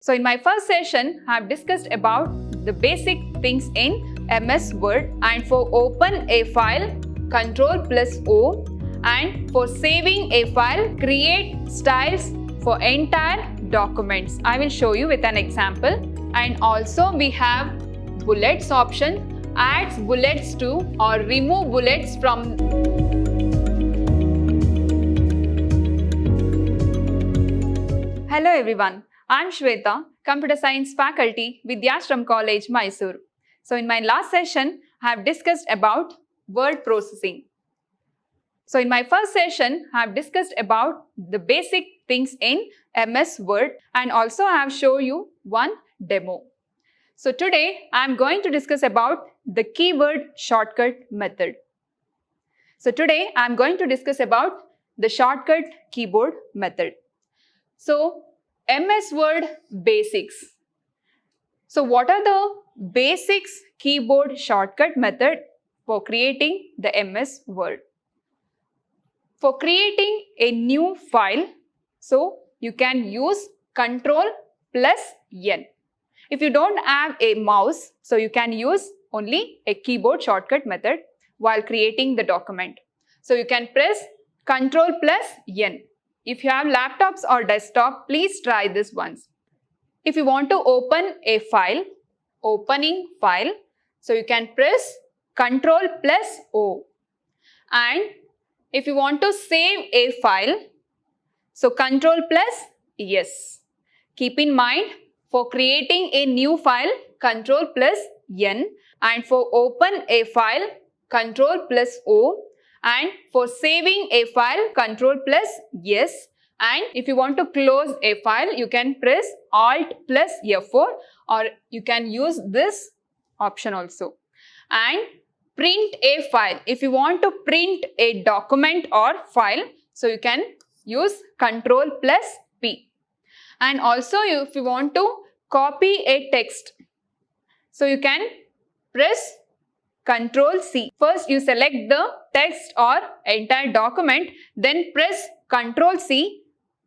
So in my first session, I have discussed about the basic things in MS Word, and for open a file, Ctrl plus O, and for saving a file, create styles for entire documents. I will show you with an example. And also we have bullets option, adds bullets to or remove bullets from. Hello everyone. I am Shweta, Computer Science faculty, Vidyashram College, Mysore. So in my last session, I have discussed about word processing. So in my first session, I have discussed about the basic things in MS Word, and also I have shown you one demo. So today, I am going to discuss about the keyword shortcut method. So today, I am going to discuss about the shortcut keyboard method. So MS Word basics. So what are the basics keyboard shortcut method for creating the MS Word? For creating a new file, so you can use Ctrl plus N. If you don't have a mouse, so you can use only a keyboard shortcut method while creating the document. So you can press Ctrl plus N. If you have laptops or desktop, please try this once. If you want to open a file, opening file, so you can press Ctrl plus O. And if you want to save a file, so Ctrl plus S. Keep in mind, for creating a new file, Ctrl plus N, and for open a file, Ctrl plus O, and for saving a file, Ctrl plus S, and if you want to close a file, you can press Alt plus F4, or you can use this option also. And print a file. If you want to print a document or file, so you can use Ctrl plus P. And also if you want to copy a text, so you can press Ctrl C. First you select the text or entire document, then press Ctrl C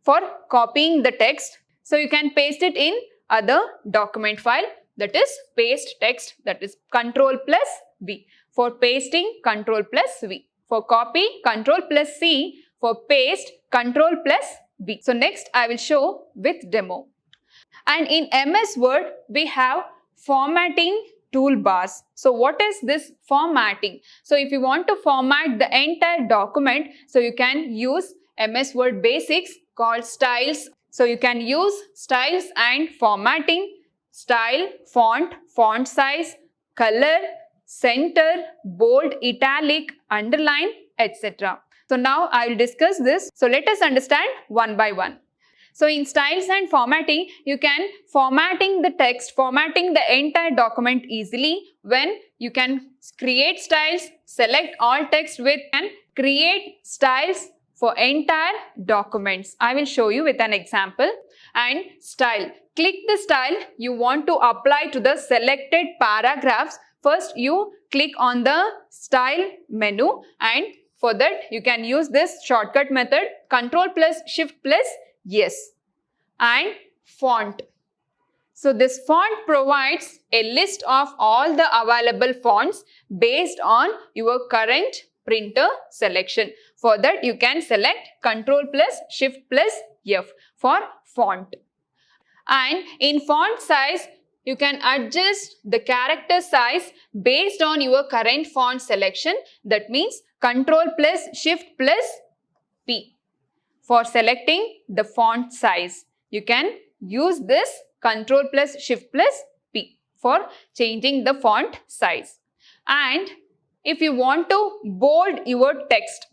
for copying the text. So you can paste it in other document file, that is paste text, that is Ctrl plus V. For pasting, Ctrl plus V. For copy, Ctrl plus C. For paste, Ctrl plus V. So next I will show with demo. And in MS Word, we have formatting toolbars. So what is this formatting? So if you want to format the entire document, so you can use MS Word basics called styles. So you can use styles and formatting, style, font, font size, color, center, bold, italic, underline, etc. So now I will discuss this. So let us understand one by one. So in styles and formatting, you can formatting the text, formatting the entire document easily when you can create styles, select all text with and create styles for entire documents. I will show you with an example. And style. Click the style you want to apply to the selected paragraphs. First you click on the style menu, and for that you can use this shortcut method Ctrl plus Shift plus S. And font. So this font provides a list of all the available fonts based on your current printer selection. For that you can select Ctrl plus Shift plus F for font. And in font size, you can adjust the character size based on your current font selection. That means Ctrl plus Shift plus P for selecting the font size. You can use this Ctrl plus Shift plus P for changing the font size. And if you want to bold your text,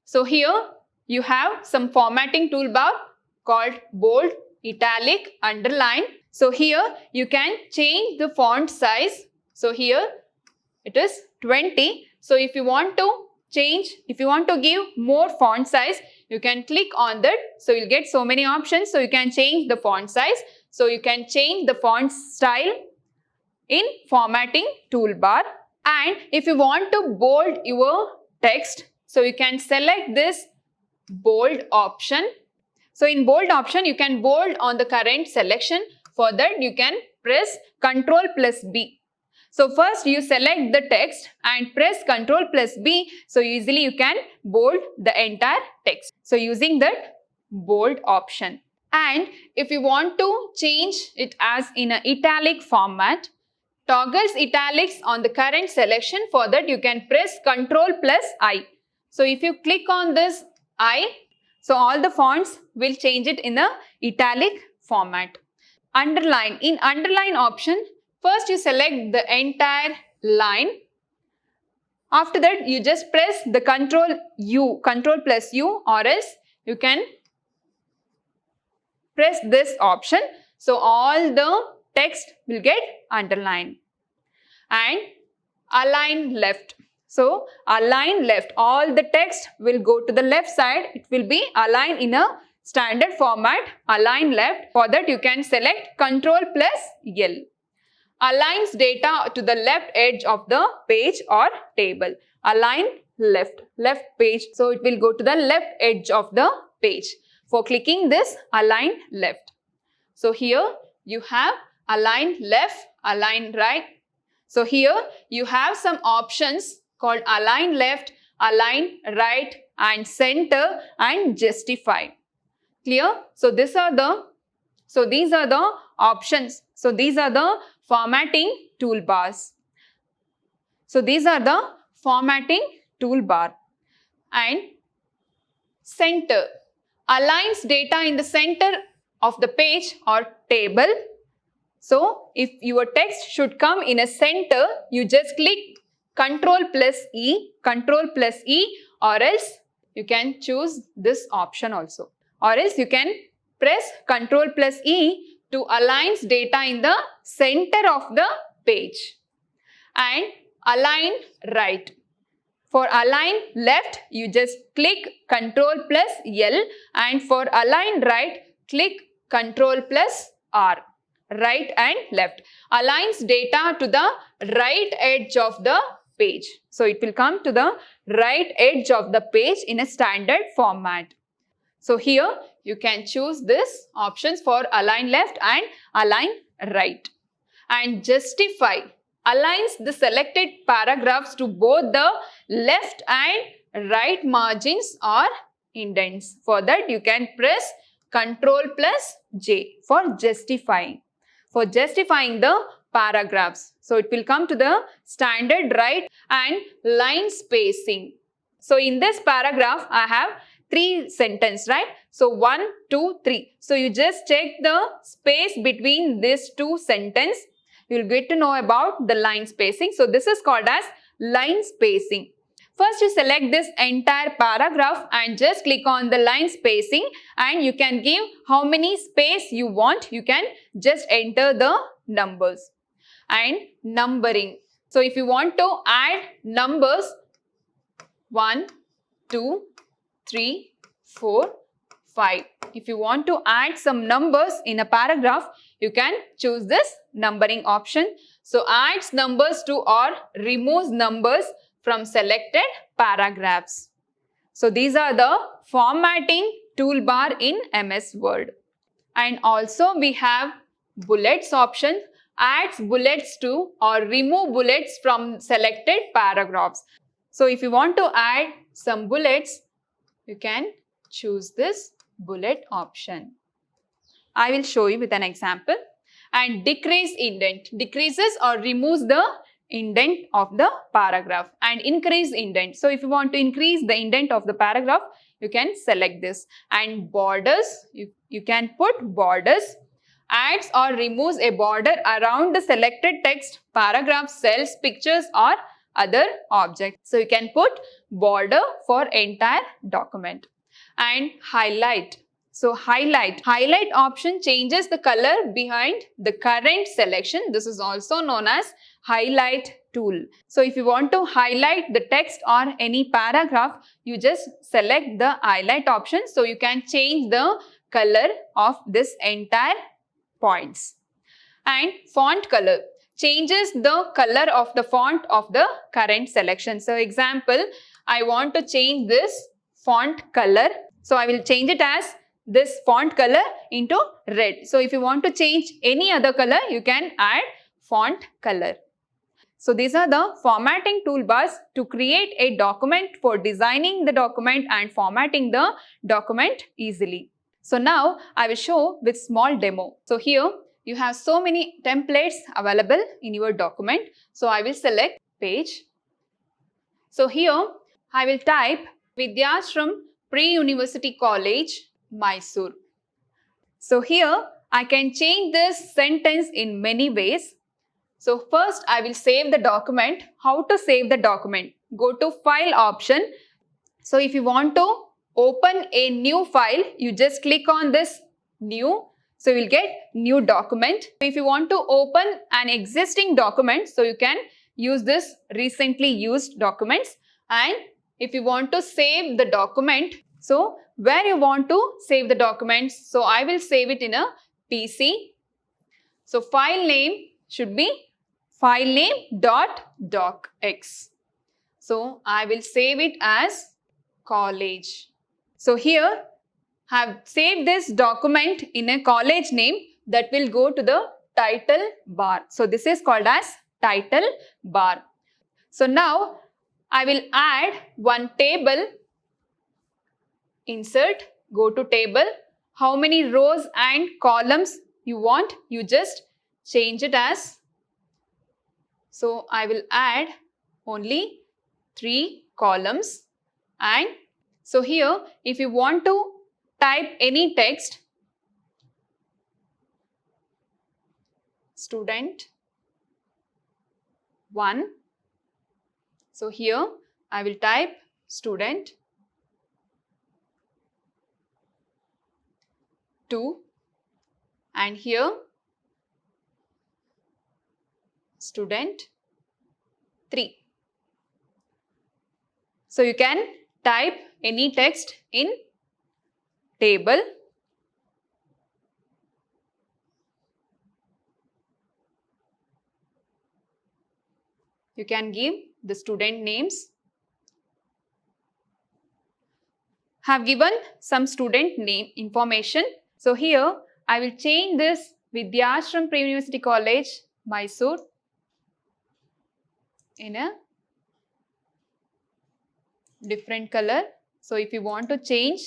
so here you have some formatting toolbar called bold, italic, underline. So here you can change the font size. So here it is 20. So if you want to change, if you want to give more font size, you can click on that. So you'll get so many options. So you can change the font size. So you can change the font style in formatting toolbar. And if you want to bold your text, so you can select this bold option. So in bold option, you can bold on the current selection. For that, you can press Ctrl plus B. So first you select the text and press Ctrl plus B. So easily you can bold the entire text. So using that bold option. And if you want to change it as in an italic format, toggles italics on the current selection. For that you can press Ctrl plus I. So if you click on this I, so all the fonts will change it in a italic format. Underline. In underline option, first you select the entire line. After that you just press the Ctrl plus U, or else you can press this option. So all the text will get underlined. And align left. So align left. All the text will go to the left side. It will be aligned in a standard format, align left. For that you can select Ctrl plus L. Aligns data to the left edge of the page or table. Align left page. So it will go to the left edge of the page. For clicking this, align left. So here you have align left, align right. So here you have some options called align left, align right, and center, and justify. Clear? So these are the options. So these are the formatting toolbars. So these are the formatting toolbar. And center aligns data in the center of the page or table. So if your text should come in a center, you just click Ctrl plus E, or else you can choose this option also. Or else you can press Ctrl plus E to align data in the center of the page. And align right. For align left, you just click Ctrl plus L, and for align right, click Ctrl plus R. Right and left. Aligns data to the right edge of the page. So it will come to the right edge of the page in a standard format. So here you can choose this options for align left and align right. And justify aligns the selected paragraphs to both the left and right margins or indents. For that you can press Ctrl plus J for justifying. For justifying the paragraphs. So it will come to the standard right and line spacing. So in this paragraph, I have 3 sentences, right? So 1, 2, 3. So you just check the space between these 2 sentences. You will get to know about the line spacing. So this is called as line spacing. First you select this entire paragraph and just click on the line spacing, and you can give how many space you want. You can just enter the numbers. And numbering. So if you want to add numbers 1, 2, 3, 4, 5. If you want to add some numbers in a paragraph, you can choose this numbering option. So adds numbers to or removes numbers from selected paragraphs. So these are the formatting toolbar in MS Word. And also we have bullets option, adds bullets to or remove bullets from selected paragraphs. So if you want to add some bullets, you can choose this bullet option. I will show you with an example. And decrease indent, decreases or removes the indent of the paragraph. And increase indent. So if you want to increase the indent of the paragraph, you can select this. And borders, you can put borders. Adds or removes a border around the selected text, paragraph, cells, pictures or other objects. So you can put border for entire document. And highlight. So highlight option changes the color behind the current selection. This is also known as highlight tool. So if you want to highlight the text or any paragraph, you just select the highlight option. So you can change the color of this entire points. And font color changes the color of the font of the current selection. So example, I want to change this font color. So I will change it as this font color into red. So if you want to change any other color, you can add font color. So these are the formatting toolbars to create a document for designing the document and formatting the document easily. So now I will show with small demo. So here you have so many templates available in your document. So I will select page. So here I will type Vidyashram Pre-University College, Mysore. So here I can change this sentence in many ways. So first I will save the document. How to save the document? Go to File option. So if you want to open a new file, you just click on this New. So you will get new document. If you want to open an existing document, so you can use this recently used documents. And if you want to save the document, so where you want to save the documents, so I will save it in a PC. So file name should be filename.docx. So I will save it as college. So here I have saved this document in a college name that will go to the title bar. So this is called as title bar. So now I will add one table. Insert, go to table. How many rows and columns you want, you just change it as. So I will add only 3 columns. And so here if you want to type any text, student 1. So here I will type student 2 and here student 3. So you can type any text in table. You can give the student names. Have given some student name information. So here I will change this Vidyashram Pre-University College, Mysore in a different color. So if you want to change,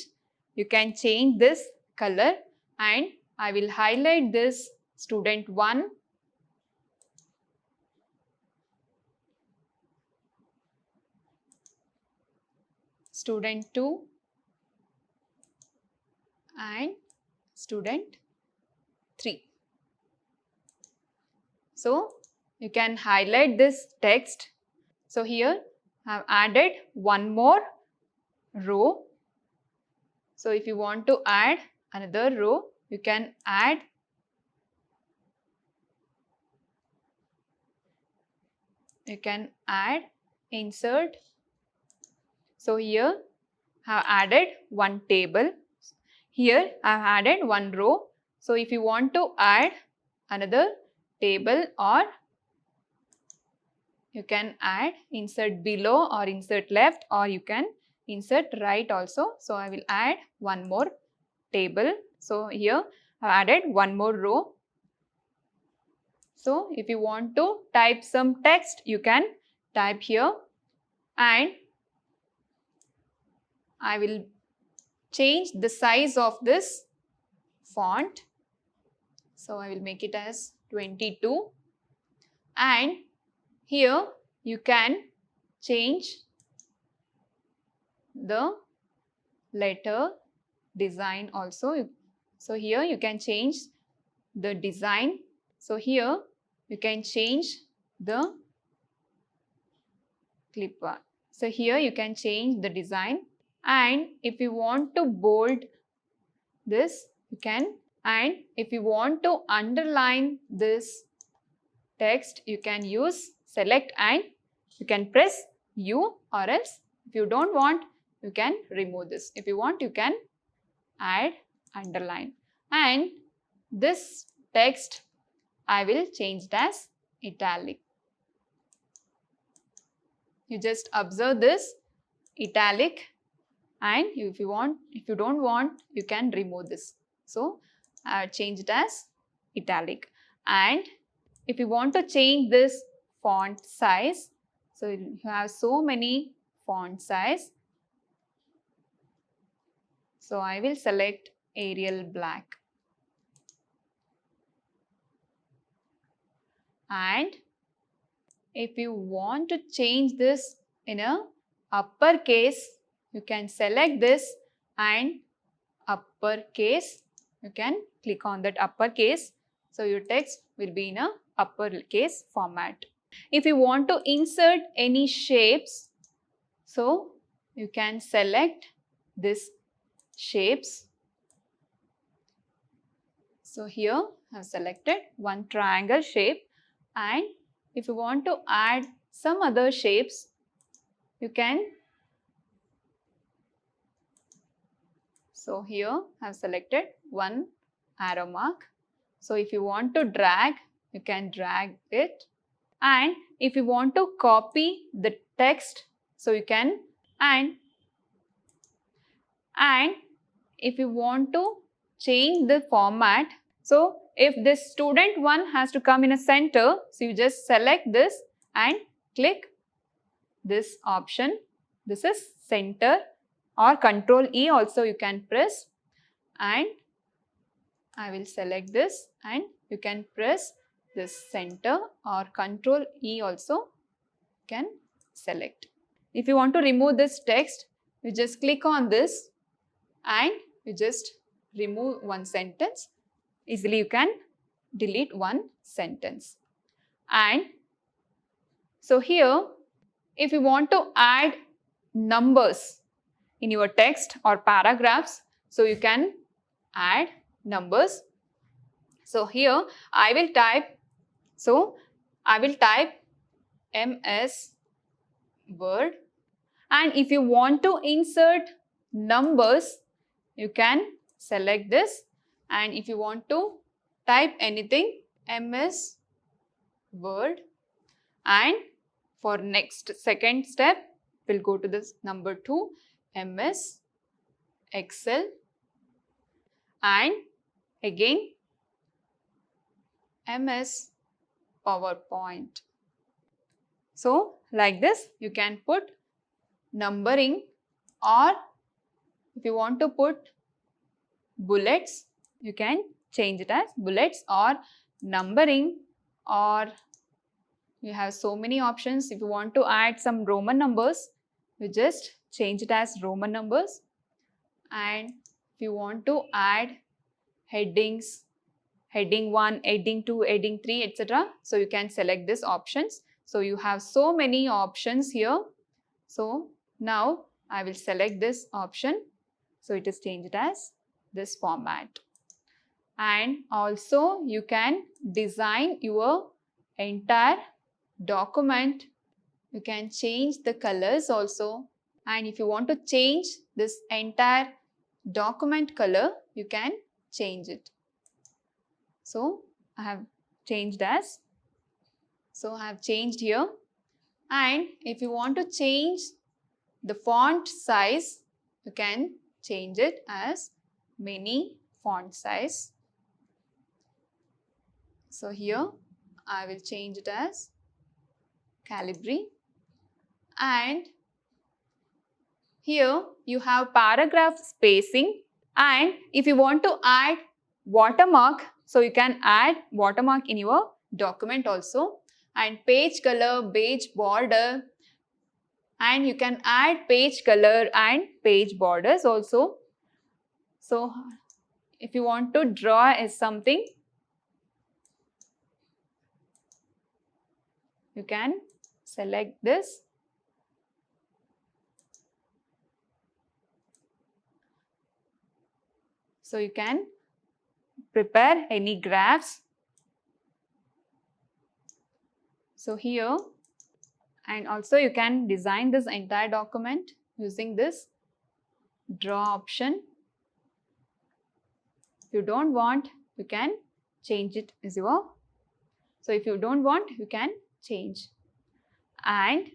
you can change this color, and I will highlight this student 1. Student 2 and student 3. So you can highlight this text. So here I have added one more row. So if you want to add another row, you can add. You can add, insert. So here I have added one table. Here I have added one row. So if you want to add another table, or you can add, insert below or insert left, or you can insert right also. So I will add one more table. So here I have added one more row. So if you want to type some text, you can type here, and I will change the size of this font. So I will make it as 22, and here you can change the letter design also. So here you can change the design. So here you can change the clip art. So here you can change the design, and if you want to bold this, you can. And if you want to underline this text, you can use select and you can press U, or else if you don't want, you can remove this. If you want, you can add underline. And this text I will change it as italic. You just observe this italic. and if you don't want, you can remove this. So I change it as italic. And if you want to change this font size, so you have so many font size. So I will select Arial Black. And if you want to change this in a uppercase, you can select this and uppercase. You can click on that uppercase. So your text will be in a uppercase format. If you want to insert any shapes, so you can select this shapes. So here I have selected one triangle shape, and if you want to add some other shapes, you can. So here I have selected one arrow mark. So if you want to drag, you can drag it. And if you want to copy the text, so you can. And if you want to change the format, so if this student one has to come in a center, so you just select this and click this option. This is center, or Control E also you can press, and I will select this and you can press this center, or Control E also can select. If you want to remove this text, you just click on this and you just remove one sentence. Easily you can delete one sentence. And so here, if you want to add numbers in your text or paragraphs, so you can add numbers. So here I will type MS Word, and if you want to insert numbers, you can select this, and if you want to type anything, MS Word. And for second step, we'll go to this number 2, MS Excel, and again MS PowerPoint. So like this you can put numbering, or if you want to put bullets, you can change it as bullets or numbering, or you have so many options. If you want to add some Roman numbers, you just change it as Roman numbers. And if you want to add headings, heading 1, heading 2, heading 3, etc. So you can select these options. So you have so many options here. So now I will select this option. So it is changed as this format. And also you can design your entire document. You can change the colors also. And if you want to change this entire document color, you can change it. So I have changed here. And if you want to change the font size, you can change it as mini font size. So here I will change it as Calibri. And here you have paragraph spacing, and if you want to add watermark, so you can add watermark in your document also, and page color, page border, and you can add page color and page borders also. So if you want to draw as something, you can select this. So you can prepare any graphs. So here, and also you can design this entire document using this draw option. If you don't want, you can change it as well. So if you don't want, you can change. And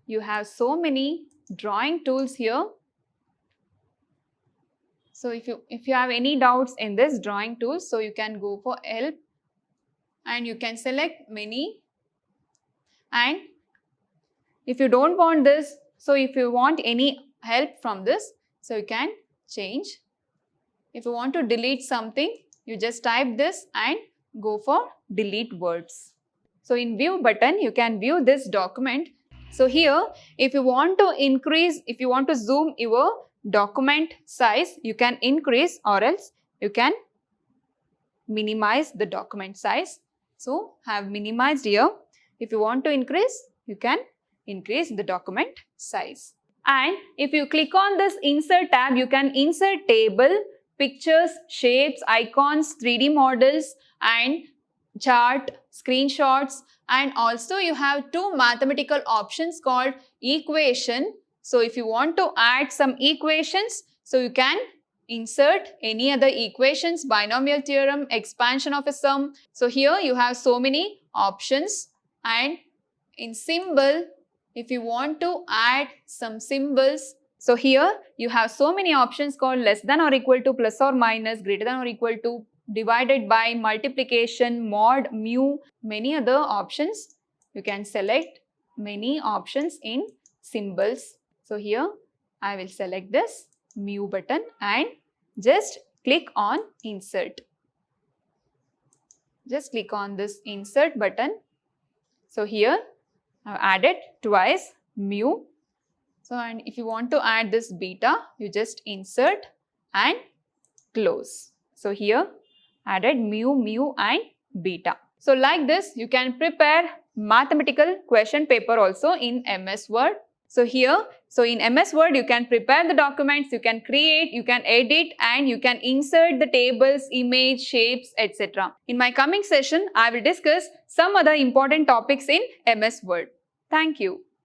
you have so many drawing tools here. So if you have any doubts in this drawing tool, so you can go for help and you can select many. And if you don't want this, so if you want any help from this, so you can change. If you want to delete something, you just type this and go for delete words. So in view button, you can view this document. So here, if you want to zoom your document size, you can increase, or else you can minimize the document size. So have minimized here. If you want to increase, you can increase the document size. And if you click on this insert tab, you can insert table, pictures, shapes, icons, 3D models and chart, screenshots, and also you have two mathematical options called equation. So if you want to add some equations, so you can insert any other equations, binomial theorem, expansion of a sum. So here you have so many options. And in symbol, if you want to add some symbols, so here you have so many options called less than or equal to, plus or minus, greater than or equal to, divided by, multiplication, mod, mu, many other options. You can select many options in symbols. So here I will select this mu button and just click on insert. Just click on this insert button. So here I have added twice mu. So and if you want to add this beta, you just insert and close. So here added mu and beta. So like this, you can prepare mathematical question paper also in MS Word. So here, in MS Word, you can prepare the documents, you can create, you can edit, and you can insert the tables, image, shapes, etc. In my coming session, I will discuss some other important topics in MS Word. Thank you.